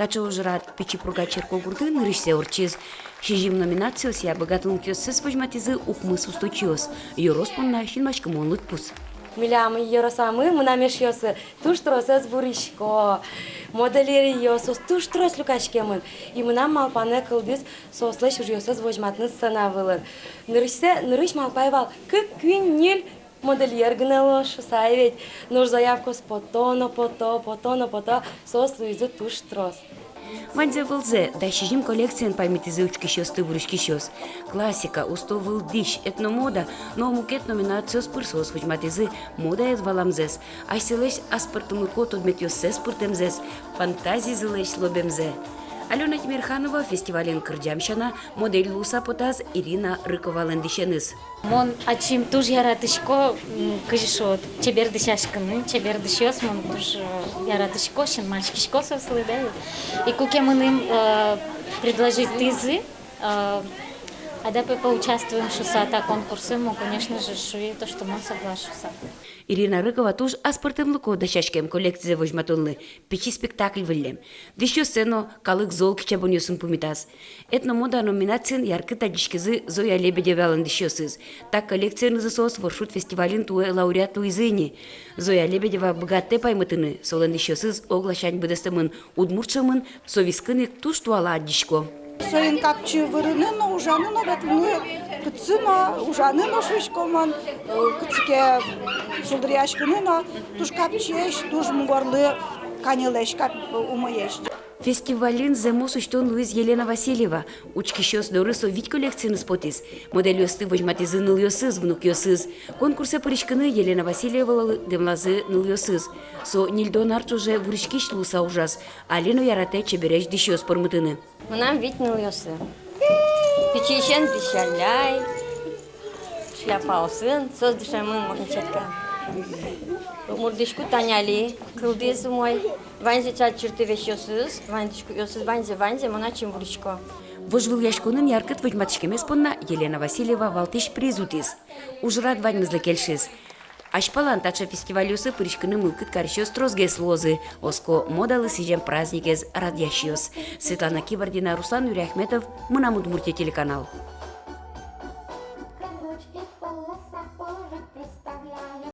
Тача ужрат печи пругачер когурды нырышсе урчиз. Шижим номинациос я богатым кёссес возьматизы ухмыс устойчиос. Юроспонна шинмашкам он лытпус. Милямы еросамы, мынамеш йосы, туш тросес буришко. Модели йосос, туш трос люкашкемын. И мынам малпаны кылдыз, сослыш уж йосос возьматны сценавылын. Нырыш малпайвал, күн нил модельер гнело шусай ведь. Нуж заявку с пото, сослу изу туш трос. Ванзе вылзе, да шижим коллекциян памятизы учкищёс ты вурышкищёс. Классика, усто вылдиш, этномода, но мукет номинациос пырсос вучматизы мода эт валамзес. Айселеш аспортымы кот одметьёс спортемзес, фантазии зылеш лобемзе. Алена Тимирханова фестивален кырджамшана модель луса потаз Ирина Рыкова-лендишеныз. Мон ачим туж яратышко кыжишот, чебердышашканы, чебердышёс мон туж яратышко, шен мальчикишко сослы, да. И куке мыным предложить тызы, а да поучаствуем в шусата конкурсе, мы, конечно же, шуи то, что мы соглашуся. Ирина Рыкова туж аспортем луко дашашкем коллекция вожматонлы, печи спектакль вылем. Дещё сцено калык зол кичабонёсын пумитас. Этномода номинациян яркы тадишкизы Зоя Лебедевалан дещёсыз. Так коллекцияны засос воршут фестивалин туэ лауреат Луизыни. Зоя Лебедева богатте паймытыны, солен дещёсыз оглашань быдастымын, удмуртшымын, совискынык туш туала аддишко. Соин капчы вырыныны, ужаныны, ветлыны, кыцына, ужаныны шушкоман, кыцке шулдряшкыныны, туш капчеш, туш мугорлы канилеш, кап умоеш. Фестивалин зэмос учтон Луиз Елена Васильева. Учкищёс дорысо вить коллекцияны спотис. Модель ёсты вожматизы ныл ёсыз, внук ёсыз. Конкурсе пырышкыны Елена Васильева демлазы ныл ёсыз. Со нильдон арч уже вурышкиш луса ужас. Алину ярате чебереш дищёс пормытыны. Мынам вить ныл йосы. Печишен пищаляй, шляпаусын, соз дышамын махничатка. Мурдышку таняли, кылдыз мой. Ванзе чал черты вещёсыз, ванзе, моначим вурышко. Вожвыл яшконын яркыт вожматышкемес понна Елена Васильева валтиш призутис. Ужрат ваньмызлы келшиз. Ашпалан тача фестивалюсы пырышкыны мылкыт карщёс трозгес лозы. Оско модалы сижем праздникез радящёс. Светлана Кибардина, Руслан Юрий Ахметов, Мынам Удмуртия телеканал.